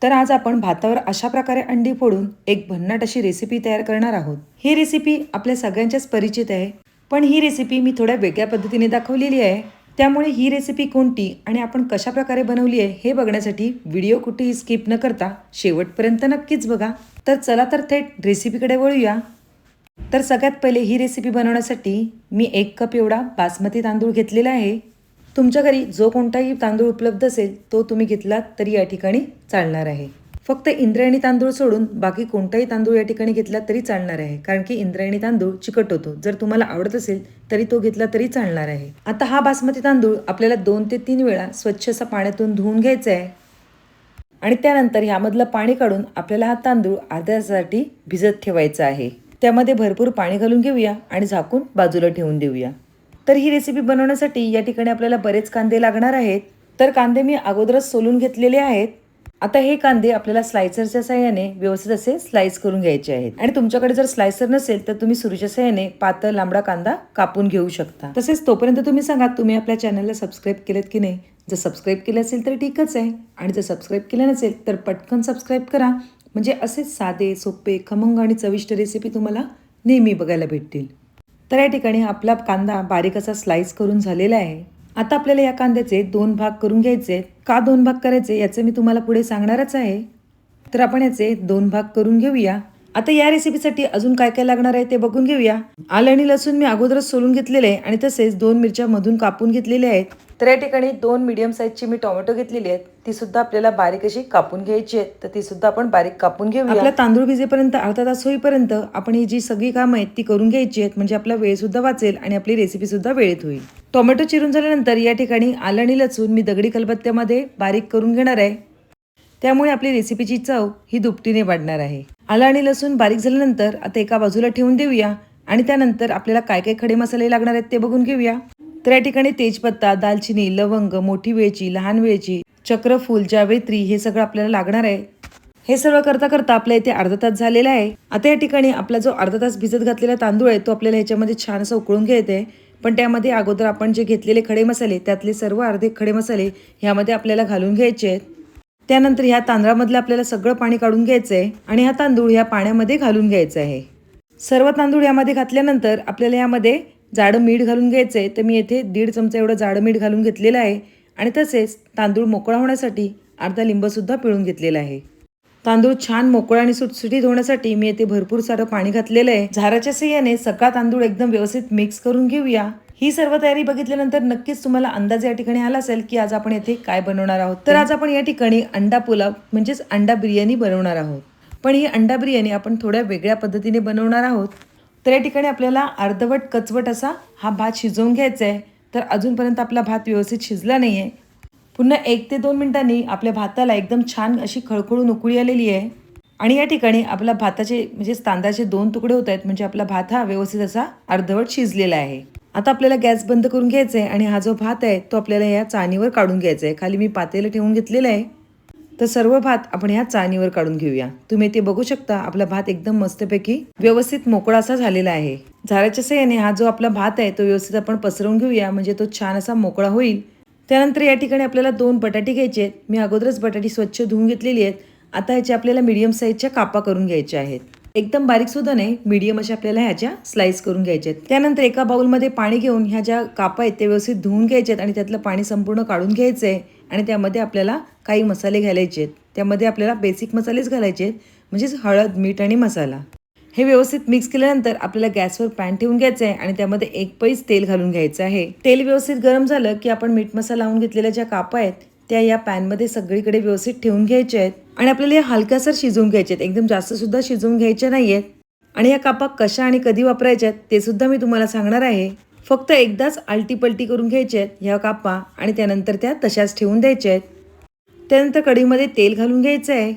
तर आज आपण भातावर अशा प्रकारे अंडी फोडून एक भन्नाट अशी रेसिपी तयार करणार आहोत। ही रेसिपी आपल्या सगळ्यांच्याच परिचित आहे, पण ही रेसिपी मी थोड्या वेगळ्या पद्धतीने दाखवलेली आहे। त्यामुळे ही रेसिपी कोणती आणि आपण कशा प्रकारे बनवली आहे हे बघण्यासाठी व्हिडिओ कुठेही स्किप न करता शेवटपर्यंत नक्कीच बघा। तर चला तर थेट रेसिपीकडे वळूया। तर सगळ्यात पहिले ही रेसिपी बनवण्यासाठी मी 1 कप एवढा बासमती तांदूळ घेतलेला आहे। तुमच्या घरी जो कोणताही तांदूळ उपलब्ध असेल तो तुम्ही घेतलात तरी या ठिकाणी चालणार आहे। फक्त इंद्रायणी तांदूळ सोडून बाकी कोणताही तांदूळ या ठिकाणी घेतला तरी चालणार आहे, कारण की इंद्रायणी तांदूळ चिकट होतो। जर तुम्हाला आवडत असेल तरी तो घेतला तरी चालणार आहे। आता हा बासमती तांदूळ आपल्याला 2 ते 3 वेळा स्वच्छ असा पाण्यातून धुवून घ्यायचा आहे आणि त्यानंतर यामधलं पाणी काढून आपल्याला हा तांदूळ अर्ध्या तासासाठी भिजत ठेवायचा आहे। त्यामध्ये भरपूर पाणी घालून घेऊया आणि झाकून बाजूला ठेवून देऊया। तर ही रेसिपी बनवण्यासाठी या ठिकाणी आपल्याला बरेच कांदे लागणार आहेत। तर कांदे मी अगोदरच सोलून घेतलेले आहेत। आता हे कांदे आपल्याला स्लायसरच्या सहाय्याने व्यवस्थित असे स्लाइस करून घ्यायचे आहेत। आणि तुमच्याकडे जर स्लायसर नसेल तर तुम्ही सुरीच्या सहाय्याने पातळ लांबडा कांदा कापून घेऊ शकता। तसेच तोपर्यंत तुम्ही सांगा तुम्ही आपल्या चॅनलला सबस्क्राईब केलेत की नाही। जर सबस्क्राईब केलं असेल तर ठीकच आहे, आणि जर सबस्क्राईब केलं नसेल तर पटकन सबस्क्राईब करा, म्हणजे असेच साधे सोपे खमंग आणि चविष्ट रेसिपी तुम्हाला नेहमी बघायला भेटतील। तर या ठिकाणी आपला कांदा बारीक असा स्लाइस करून झालेला आहे। आता आपल्याला या कांद्याचे 2 भाग करून घ्यायचे। का 2 भाग करायचे याचे मी तुम्हाला पुढे सांगणारच आहे। तर आपण याचे 2 भाग करून घेऊया। आता या रेसिपीसाठी अजून काय काय लागणार आहे ते बघून घेऊया। आलं आणि लसूण मी अगोदरच सोलून घेतलेले आहे आणि तसेच 2 मिरच्या मधून कापून घेतलेल्या आहेत। तर या ठिकाणी 2 मीडियम साईजची मी टोमॅटो घेतलेली आहेत, ती सुद्धा आपल्याला बारीक अशी कापून घ्यायची आहेत। तर ती सुद्धा आपण बारीक कापून घेऊया। आपला तांदूळ भिजेपर्यंत अर्धा तास होईपर्यंत आपण ही जी सगळी कामं आहेत ती करून घ्यायची आहेत, म्हणजे आपला वेळ सुद्धा वाचेल आणि आपली रेसिपी सुद्धा वेळेत होईल। टोमॅटो चिरून झाल्यानंतर या ठिकाणी आलं आणि लसूण मी दगडी खलबत्त्यामध्ये बारीक करून घेणार आहे। त्यामुळे आपली रेसिपीची चव ही दुपटीने वाढणार आहे। आलं आणि लसूण बारीक झाल्यानंतर आता एका बाजूला ठेवून देऊया आणि त्यानंतर आपल्याला काय काय खडे मसाले लागणार आहेत ते बघून घेऊया। तर या ठिकाणी तेजपत्ता, दालचिनी, लवंग, मोठी वेलची, लहान वेलची, चक्रफूल, जावेत्री हे सगळं आपल्याला लागणार आहे। हे सर्व करता करता आपल्या इथे अर्धा तास झालेला आहे। आता या ठिकाणी आपला जो अर्धा तास भिजत घातलेला तांदूळ आहे तो आपल्याला ह्याच्यामध्ये छान असं उकळून घ्यायचं आहे। पण त्यामध्ये अगोदर आपण जे घेतलेले खडे मसाले त्यातले सर्व अर्धे खडे मसाले ह्यामध्ये आपल्याला घालून घ्यायचे आहेत। त्यानंतर ह्या तांदळामधलं आपल्याला सगळं पाणी काढून घ्यायचं आहे आणि हा तांदूळ ह्या पाण्यामध्ये घालून घ्यायचा आहे। सर्व तांदूळ यामध्ये घातल्यानंतर आपल्याला यामध्ये जाडं मीठ घालून घ्यायचं आहे। तर मी येथे 1.5 चमचा एवढं जाडं मीठ घालून घेतलेलं आहे आणि तसेच तांदूळ मोकळा होण्यासाठी अर्धा लिंबूसुद्धा पिळून घेतलेला आहे। तांदूळ छान मोकळा आणि सुटसुटीत होण्यासाठी मी येथे भरपूर सारं पाणी घातलेलं आहे। झाराच्या सहाय्याने सगळा तांदूळ एकदम व्यवस्थित मिक्स करून घेऊया। ही सर्व तयारी बघितल्यानंतर नक्कीच तुम्हाला अंदाज या ठिकाणी आला असेल की आज आपण येथे काय बनवणार आहोत। तर आज आपण या ठिकाणी अंडा पुलाव म्हणजेच अंडा बिर्याणी बनवणार आहोत। पण ही अंडा बिर्याणी आपण थोड्या वेगळ्या पद्धतीने बनवणार आहोत। तर या ठिकाणी आपल्याला अर्धवट कचवट असा हा भात शिजवून घ्यायचा आहे। तर अजूनपर्यंत आपला भात व्यवस्थित शिजला नाही आहे। पुन्हा 1 ते 2 मिनिटांनी आपल्या भाताला एकदम छान अशी खळखळून उकळी आलेली आहे आणि या ठिकाणी आपला भाताचे म्हणजे तांदळाचे 2 तुकडे होत आहेत, म्हणजे आपला भात हा व्यवस्थित असा अर्धवट शिजलेला आहे। आता आपल्याला गॅस बंद करून घ्यायचा आहे आणि हा जो भात आहे तो आपल्याला या चाळणीवर काढून घ्यायचा आहे। खाली मी पातेलं ठेवून घेतलेलं आहे। तर सर्व भात आपण ह्या चाळणीवर काढून घेऊया। तुम्ही इथे बघू शकता आपला भात एकदम मस्तपैकी व्यवस्थित मोकळा असा झालेला आहे। झाराच्या सहाय्याने हा जो आपला भात आहे तो व्यवस्थित आपण पसरवून घेऊया, म्हणजे तो छान असा मोकळा होईल। त्यानंतर या ठिकाणी आपल्याला 2 बटाटे घ्यायचे आहेत। मी अगोदरच बटाटी स्वच्छ धुवून घेतलेली आहेत। आता ह्याच्या आपल्याला मीडियम साईजच्या कापा करून घ्यायच्या आहेत। एकदम बारीक सुद्धा नाही, मीडियम अशा आपल्याला ह्याच्या स्लाइस करून घ्यायच्या आहेत। त्यानंतर एका बाउलमध्ये पाणी घेऊन ह्या ज्या कापा आहेत ते व्यवस्थित धुवून घ्यायचे आहेत आणि त्यातलं पाणी संपूर्ण काढून घ्यायचं आहे आणि त्यामध्ये आपल्याला काही मसाले घालायचे आहेत। त्यामध्ये आपल्याला बेसिक मसालेच घालायचे आहेत, म्हणजेच हळद, मीठ आणि मसाला। हे व्यवस्थित मिक्स केल्यानंतर आपल्याला गॅसवर पॅन ठेवून घ्यायचं आहे आणि त्यामध्ये 1 पळीच तेल घालून घ्यायचं आहे। तेल व्यवस्थित गरम झालं की आपण मीठ मसाला लावून घेतलेल्या ज्या कापा आहेत त्या या पॅनमध्ये सगळीकडे व्यवस्थित ठेवून घ्यायच्या आहेत आणि आपल्याला हे हलकासर शिजवून घ्यायचे आहेत, एकदम जास्त सुद्धा शिजवून घ्यायचे नाही आहेत। आणि या कापा कशा आणि कधी वापरायच्या ते सुद्धा मी तुम्हाला सांगणार आहे। फक्त एकदाच आलटी पलटी करून घ्यायचे आहेत ह्या कापा आणि त्यानंतर त्या तशाच ठेवून द्यायच्या आहेत। त्यानंतर कढईमध्ये तेल घालून घ्यायचं आहे।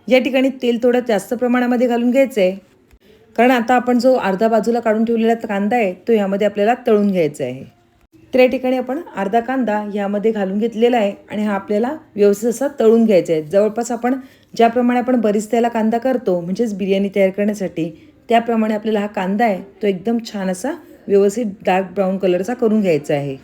या ठिकाणी तेल थोडं जास्त प्रमाणामध्ये घालून घ्यायचं आहे, कारण आता आपण जो अर्धा बाजूला काढून ठेवलेला कांदा आहे तो यामध्ये आपल्याला तळून घ्यायचा आहे। तर या ठिकाणी आपण अर्धा कांदा यामध्ये घालून घेतलेला आहे आणि हा आपल्याला व्यवस्थित असा तळून घ्यायचा आहे। जवळपास आपण ज्याप्रमाणे आपण बरिस्त्याला कांदा करतो म्हणजेच बिर्याणी तयार करण्यासाठी त्याप्रमाणे आपल्याला हा कांदा आहे तो एकदम छान असा व्यवस्थित डार्क ब्राऊन कलरचा करून घ्यायचा आहे।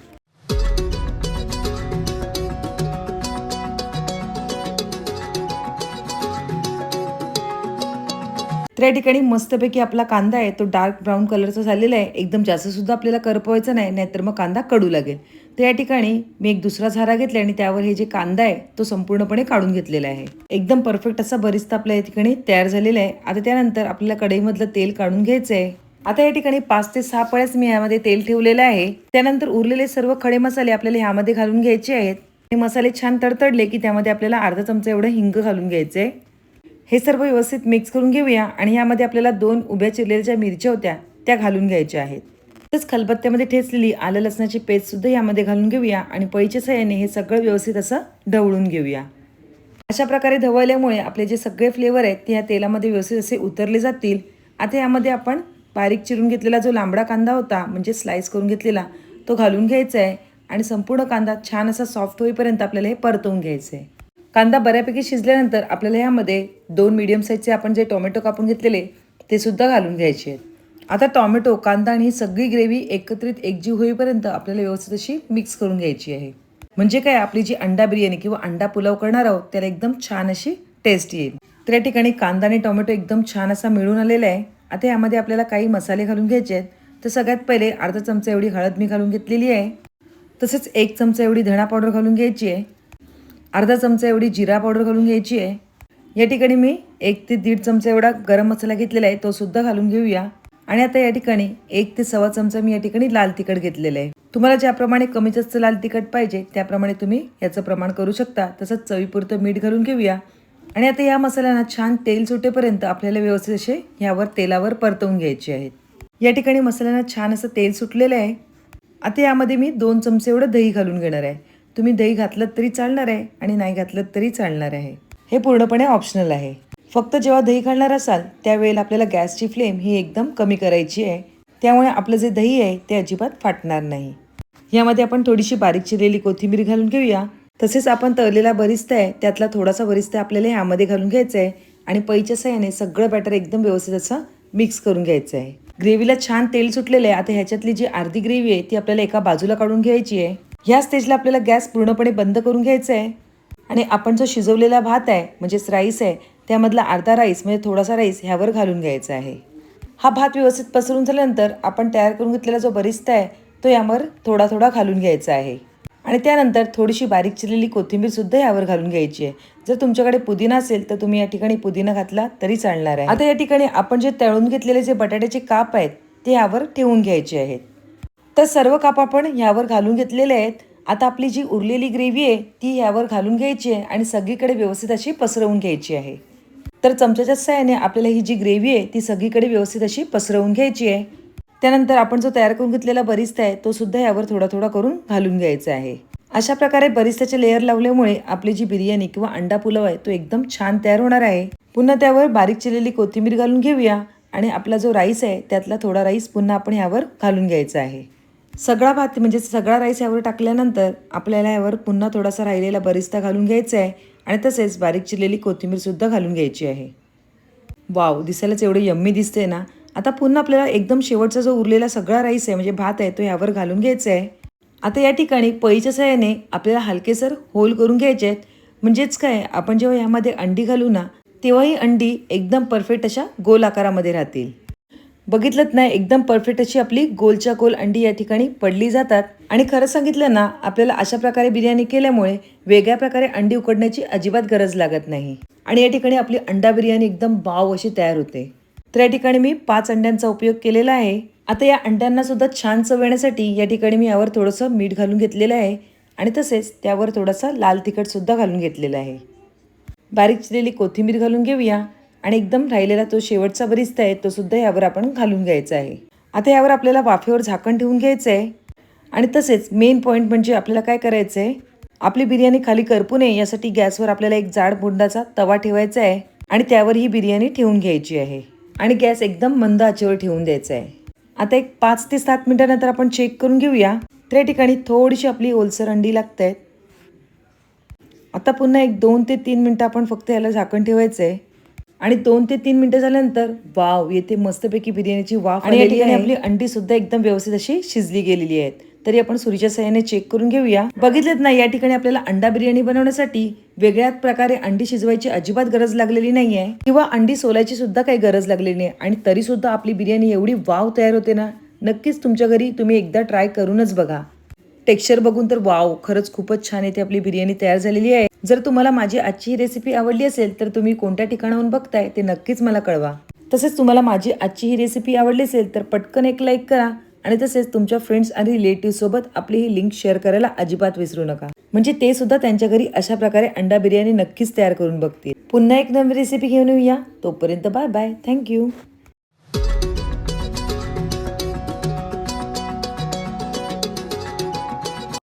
तर या ठिकाणी मस्तपैकी आपला कांदा आहे तो डार्क ब्राऊन कलरचा झालेला आहे. एकदम जास्त सुद्धा आपल्याला करपवायचं नाही, नाहीतर मग कांदा कडू लागेल. तर या ठिकाणी मी एक दुसरा झारा घेतला आणि त्यावर हे जे कांदा आहे तो संपूर्णपणे काढून घेतलेला आहे. एकदम परफेक्ट असा बरिस्ता आपल्या या ठिकाणी तयार झालेला आहे. आता त्यानंतर आपल्याला कढईमधलं तेल काढून घ्यायचं आहे. आता या ठिकाणी 5 ते 6 पळ्याच मी यामध्ये तेल ठेवलेलं आहे. त्यानंतर उरलेले सर्व खडे मसाले आपल्याला ह्यामध्ये घालून घ्यायचे आहेत. हे मसाले छान तडतडले की त्यामध्ये आपल्याला अर्धा चमचा एवढं हिंग घालून घ्यायचे. हे सर्व व्यवस्थित मिक्स करून घेऊया आणि यामध्ये आपल्याला 2 उभ्या चिरलेल्या ज्या मिरच्या होत्या त्या घालून घ्यायच्या आहेत. तसंच खलबत्त्यामध्ये ठेचलेली आलं लसणाची पेस्ट सुद्धा यामध्ये घालून घेऊया आणि पळीच्या साहाय्याने हे सगळं व्यवस्थित असं ढवळून घेऊया. अशा प्रकारे ढवळल्यामुळे आपले जे सगळे फ्लेवर आहेत ते या तेलामध्ये व्यवस्थित असे उतरले जातील. आता यामध्ये आपण बारीक चिरून घेतलेला जो लांबडा कांदा होता म्हणजे स्लाइस करून घेतलेला तो घालून घ्यायचा आहे आणि संपूर्ण कांदा छान असा सॉफ्ट होईपर्यंत आपल्याला हे परतवून घ्यायचं आहे. कांदा बऱ्यापैकी शिजल्यानंतर आपल्याला यामध्ये 2 मीडियम साईजचे आपण जे टोमॅटो कापून घेतलेले ते सुद्धा घालून घ्यायचे आहेत. आता टोमॅटो, कांदा आणि ही सगळी ग्रेव्ही एकत्रित एकजीव होईपर्यंत आपल्याला व्यवस्थित अशी मिक्स करून घ्यायची आहे. म्हणजे काय आपली जी अंडा बिर्याणी किंवा अंडा पुलाव करणार आहोत त्याला एकदम छान अशी टेस्ट येईल. तर या ठिकाणी कांदा आणि टोमॅटो एकदम छान असा मिळून आलेला आहे. आता यामध्ये आपल्याला काही मसाले घालून घ्यायचे आहेत. तर सगळ्यात पहिले अर्धा चमचा एवढी हळद मी घालून घेतलेली आहे. तसेच 1 चमचा एवढी धणा पावडर घालून घ्यायची आहे. अर्धा चमचा एवढी जिरा पावडर घालून घ्यायची आहे. या ठिकाणी मी 1 ते 1.5 चमचा एवढा गरम मसाला घेतलेला आहे तो सुद्धा घालून घेऊया. आणि आता या ठिकाणी 1 ते 1.25 चमचा मी या ठिकाणी लाल तिखट घेतलेलं आहे. तुम्हाला ज्याप्रमाणे कमी जास्त लाल तिखट पाहिजे त्याप्रमाणे तुम्ही याचं प्रमाण करू शकता. तसंच चवीपुरतं मीठ घालून घेऊया. आणि आता या मसाल्यांना छान तेल सुटेपर्यंत आपल्याला व्यवस्थित असे यावर तेलावर परतवून घ्यायचे आहेत. या ठिकाणी मसाल्यांना छान असं तेल सुटलेलं आहे. आता यामध्ये मी 2 चमचे एवढं दही घालून घेणार आहे. तुम्ही दही घातलं तरी चालणार आहे आणि नाही घातलं तरी चालणार आहे. हे पूर्णपणे ऑप्शनल आहे. फक्त जेव्हा दही घालणार असाल त्यावेळेला आपल्याला गॅसची फ्लेम ही एकदम कमी करायची आहे. त्यामुळे आपलं जे दही आहे ते अजिबात फाटणार नाही. यामध्ये आपण थोडीशी बारीक चिरलेली कोथिंबीर घालून घेऊया. तसेच आपण तळलेला बरिस्ता आहे त्यातला थोडासा बरिस्ता आपल्याला यामध्ये घालून घ्यायचा आहे आणि पळीच्या साहाय्याने सगळं बॅटर एकदम व्यवस्थित असं मिक्स करून घ्यायचं आहे. ग्रेव्हीला छान तेल सुटलेलं आहे. आता ह्याच्यातली जी अर्धी ग्रेव्ही आहे ती आपल्याला एका बाजूला काढून घ्यायची आहे. ह्या स्टेजला आपल्याला गॅस पूर्णपणे बंद करून घ्यायचा आहे आणि आपण जो शिजवलेला भात आहे म्हणजेच राईस आहे त्यामधला अर्धा राईस म्हणजे थोडासा राईस ह्यावर घालून घ्यायचा आहे. हा भात व्यवस्थित पसरून झाल्यानंतर आपण तयार करून घेतलेला जो बरिस्ता आहे तो यावर थोडा थोडा घालून घ्यायचा आहे आणि त्यानंतर थोडीशी बारीक चिरलेली कोथिंबीर सुद्धा यावर घालून घ्यायची आहे. जर तुमच्याकडे पुदिना असेल तर तुम्ही या ठिकाणी पुदिना घातला तरी चालणार आहे. आता या ठिकाणी आपण जे तळून घेतलेले जे बटाट्याचे काप आहेत ते यावर ठेवून घ्यायचे आहेत. तर सर्व काप आपण यावर घालून घेतलेले आहेत. आता आपली जी उरलेली ग्रेव्ही आहे ती यावर घालून घ्यायची आहे आणि सगळीकडे व्यवस्थित अशी पसरवून घ्यायची आहे. तर चमच्याच्या साहाय्याने आपल्याला ही जी ग्रेव्ही आहे ती सगळीकडे व्यवस्थित अशी पसरवून घ्यायची आहे. त्यानंतर आपण जो तयार करून घेतलेला बरिस्ता आहे तो सुद्धा यावर थोडा थोडा करून घालून घ्यायचा आहे. अशा प्रकारे बरिस्त्याचे लेअर लावल्यामुळे आपली जी बिर्याणी किंवा अंडा पुलाव आहे तो एकदम छान तयार होणार आहे. पुन्हा त्यावर बारीक चिरलेली कोथिंबीर घालून घेऊया आणि आपला जो राईस आहे त्यातला थोडा राईस पुन्हा आपण यावर घालून घ्यायचा आहे. सगळा भात म्हणजे सगळा राईस यावर टाकल्यानंतर आपल्याला यावर पुन्हा थोडासा राहिलेला बरिस्ता घालून घ्यायचा आहे आणि तसेच बारीक चिरलेली कोथिंबीर सुद्धा घालून घ्यायची आहे. वाव, दिसायलाच एवढं यम्मी दिसते ना. आता पुन्हा आपल्याला एकदम शेवटचा जो उरलेला सगळा राईस आहे म्हणजे भात आहे तो यावर घालून घ्यायचा आहे. आता या ठिकाणी पळीच्या साहाय्याने आपल्याला हलकेसर होल करून घ्यायचे आहेत. म्हणजेच काय, आपण जेव्हा यामध्ये अंडी घालू ना तेव्हा ही अंडी एकदम परफेक्ट अशा गोल आकारामध्ये राहतील. बघितलं नाही, एकदम परफेक्ट अशी आपली गोलच्या गोल अंडी या ठिकाणी पडली जातात. आणि खरं सांगितलं ना, आपल्याला अशा प्रकारे बिर्याणी केल्यामुळे वेगळ्या प्रकारे अंडी उकडण्याची अजिबात गरज लागत नाही आणि या ठिकाणी आपली अंडा बिर्याणी एकदम वाव अशी तयार होते. तर या ठिकाणी मी 5 अंड्यांचा उपयोग केलेला आहे. आता या अंड्यांना सुद्धा छान चव येण्यासाठी या ठिकाणी मी यावर थोडंसं मीठ घालून घेतलेलं आहे आणि तसेच त्यावर थोडासा लाल तिखट सुद्धा घालून घेतलेला आहे. बारीक चिरलेली कोथिंबीर घालून घेऊया आणि एकदम राहिलेला तो शेवटचा बरिस्ता आहे तो सुद्धा यावर आपण घालून घ्यायचा आहे. आता यावर आपल्याला वाफेवर झाकण ठेवून घ्यायचं आहे आणि तसेच मेन पॉईंट म्हणजे आपल्याला काय करायचं आहे, आपली बिर्याणी खाली करपू नये यासाठी गॅसवर आपल्याला एक जाड बुंडाचा तवा ठेवायचा आहे आणि त्यावर ही बिर्याणी ठेवून घ्यायची आहे आणि गॅस एकदम मंद आचेवर ठेवून द्यायचा आहे. आता एक 5 ते 7 मिनिटानंतर आपण चेक करून घेऊया. तर या ठिकाणी थोडीशी आपली ओलसर अंडी लागत आहेत. आता पुन्हा एक 2 ते 3 मिनटं आपण फक्त याला झाकण ठेवायचं आहे आणि 2 ते 3 मिनिटं झाल्यानंतर वाव, येते मस्तपैकी बिर्याणीची वाफ आणि या ठिकाणी आपली अंडी सुद्धा एकदम व्यवस्थित अशी शिजली गेलेली आहेत. तरी आपण सुरीच्या सहाय्याने चेक करून घेऊया. बघितलेत ना, या ठिकाणी आपल्याला अंडा बिर्याणी बनवण्यासाठी वेगळ्या प्रकारे अंडी शिजवायची अजिबात गरज लागलेली नाहीये किंवा अंडी सोलायची सुद्धा काही गरज लागलेली नाही. आणि तरी सुद्धा आपली बिर्याणी एवढी वाव तयार होते ना, नक्कीच तुमच्या घरी तुम्ही एकदा ट्राय करूनच बघा. टेक्स्चर बघून तर वाव, खरंच खूपच छान येते आपली बिर्याणी तयार झालेली आहे. जर तुम्हाला माझी आजची ही रेसिपी आवडली असेल तर तुम्ही कोणत्या ठिकाणाहून बघताय ते नक्कीच मला कळवा. तसेच तुम्हाला माझी आजची ही रेसिपी आवडली असेल तर पटकन एक लाईक करा आणि तसेच तुमच्या फ्रेंड्स आणि रिलेटिव्ह सोबत आपली ही लिंक शेअर करायला अजिबात विसरू नका. म्हणजे ते सुद्धा त्यांच्या घरी अशा प्रकारे अंडा बिर्याणी नक्कीच तयार करून बघतील. पुन्हा एक नवीन रेसिपी घेऊन येऊया. तोपर्यंत बाय बाय. थँक्यू.